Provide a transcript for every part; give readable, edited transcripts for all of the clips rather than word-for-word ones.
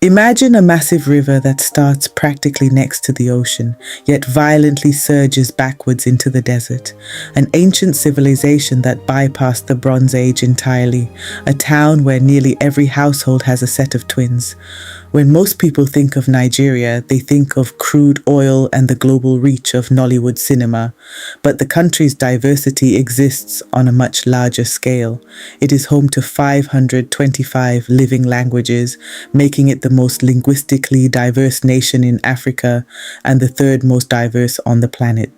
Imagine a massive river that starts practically next to the ocean, yet violently surges backwards into the desert. An ancient civilization that bypassed the Bronze Age entirely, a town where nearly every household has a set of twins. When most people think of Nigeria, they think of crude oil and the global reach of Nollywood cinema. But the country's diversity exists on a much larger scale. It is home to 525 living languages, making it the most linguistically diverse nation in Africa and the third most diverse on the planet.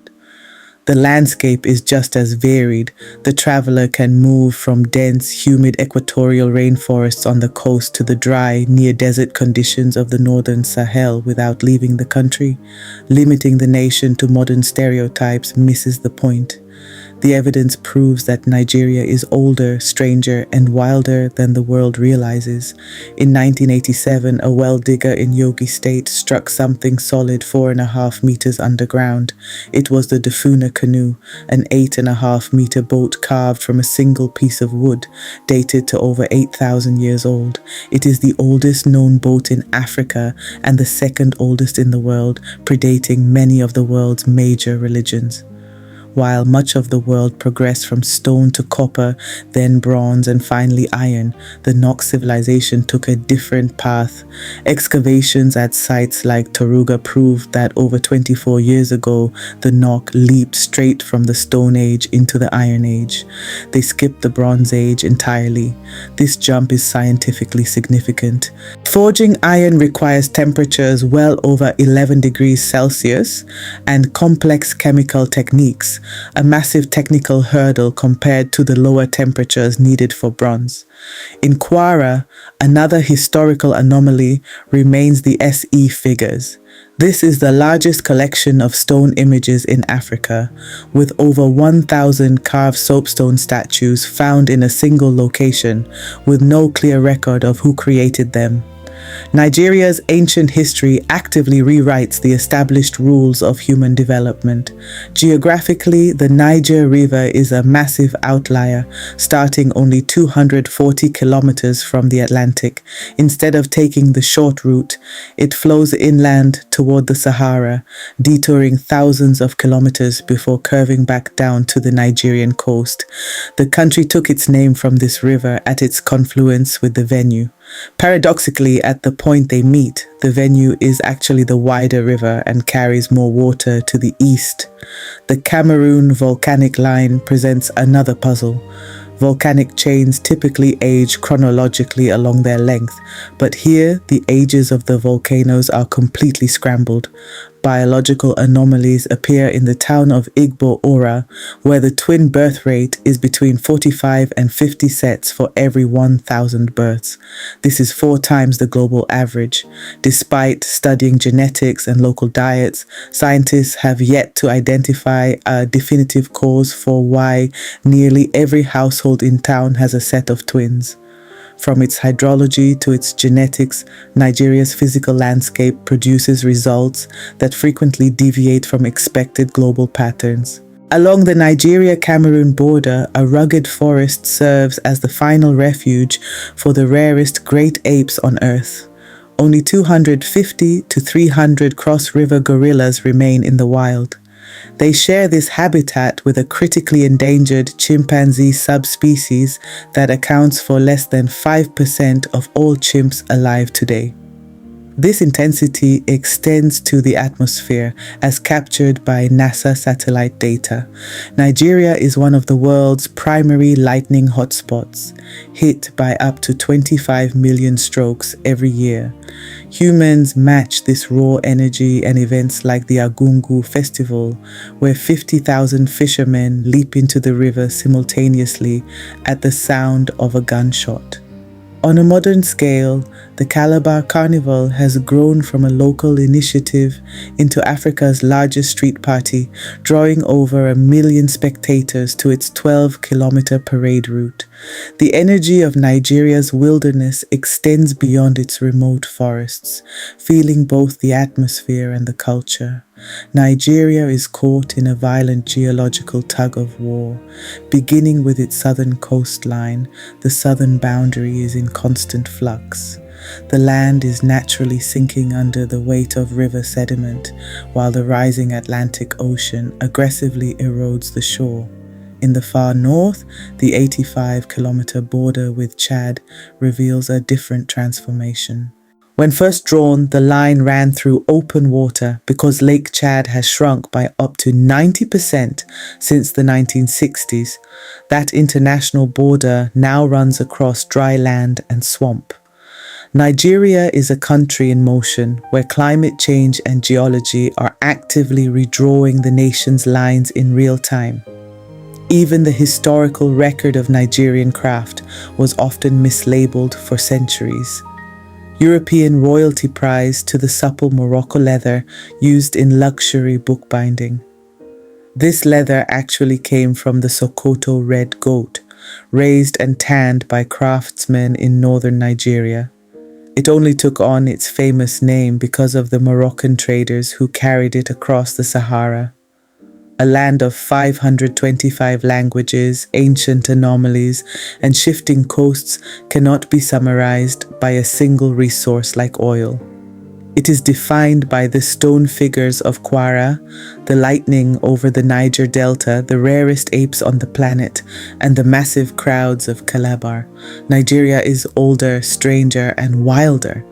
The landscape is just as varied. The traveler can move from dense, humid equatorial rainforests on the coast to the dry, near-desert conditions of the northern Sahel without leaving the country. Limiting the nation to modern stereotypes misses the point. The evidence proves that Nigeria is older, stranger, and wilder than the world realizes. In 1987, a well digger in Yogi State struck something solid 4.5 meters underground. It was the Dufuna canoe, an 8.5-meter boat carved from a single piece of wood, dated to over 8,000 years old. It is the oldest known boat in Africa and the second oldest in the world, predating many of the world's major religions. While much of the world progressed from stone to copper, then bronze, and finally iron, the Nok civilization took a different path. Excavations at sites like Toruga proved that over 24 years ago, the Nok leaped straight from the Stone Age into the Iron Age. They skipped the Bronze Age entirely. This jump is scientifically significant. Forging iron requires temperatures well over 11 degrees Celsius and complex chemical techniques, a massive technical hurdle compared to the lower temperatures needed for bronze. In Kwara, another historical anomaly remains the SE figures. This is the largest collection of stone images in Africa, with over 1,000 carved soapstone statues found in a single location, with no clear record of who created them. Nigeria's ancient history actively rewrites the established rules of human development. Geographically, the Niger River is a massive outlier, starting only 240 kilometers from the Atlantic. Instead of taking the short route, it flows inland toward the Sahara, detouring thousands of kilometers before curving back down to the Nigerian coast. The country took its name from this river at its confluence with the Benue. Paradoxically, at the point they meet, the Benue is actually the wider river and carries more water to the east. The Cameroon volcanic line presents another puzzle. Volcanic chains typically age chronologically along their length, but here the ages of the volcanoes are completely scrambled. Biological anomalies appear in the town of Igbo-Ora, where the twin birth rate is between 45 and 50 sets for every 1,000 births. This is 4 times the global average. Despite studying genetics and local diets, scientists have yet to identify a definitive cause for why nearly every household in town has a set of twins. From its hydrology to its genetics, Nigeria's physical landscape produces results that frequently deviate from expected global patterns. Along the Nigeria-Cameroon border, a rugged forest serves as the final refuge for the rarest great apes on Earth. Only 250 to 300 cross-river gorillas remain in the wild. They share this habitat with a critically endangered chimpanzee subspecies that accounts for less than 5% of all chimps alive today. This intensity extends to the atmosphere as captured by NASA satellite data. Nigeria is one of the world's primary lightning hotspots, hit by up to 25 million strokes every year. Humans match this raw energy and events like the Agungu Festival, where 50,000 fishermen leap into the river simultaneously at the sound of a gunshot. On a modern scale, the Calabar Carnival has grown from a local initiative into Africa's largest street party, drawing over 1 million spectators to its 12-kilometer parade route. The energy of Nigeria's wilderness extends beyond its remote forests, feeling both the atmosphere and the culture. Nigeria is caught in a violent geological tug-of-war. Beginning with its southern coastline, the southern boundary is in constant flux. The land is naturally sinking under the weight of river sediment, while the rising Atlantic Ocean aggressively erodes the shore. In the far north, the 85-kilometer border with Chad reveals a different transformation. When first drawn, the line ran through open water because Lake Chad has shrunk by up to 90% since the 1960s. That international border now runs across dry land and swamp. Nigeria is a country in motion where climate change and geology are actively redrawing the nation's lines in real time. Even the historical record of Nigerian craft was often mislabeled for centuries. European royalty prize to the supple Morocco leather used in luxury bookbinding. This leather actually came from the Sokoto red goat, raised and tanned by craftsmen in northern Nigeria. It only took on its famous name because of the Moroccan traders who carried it across the Sahara. A land of 525 languages, ancient anomalies, and shifting coasts cannot be summarized by a single resource like oil. It is defined by the stone figures of Kwara, the lightning over the Niger Delta, the rarest apes on the planet, and the massive crowds of Calabar. Nigeria is older, stranger, and wilder,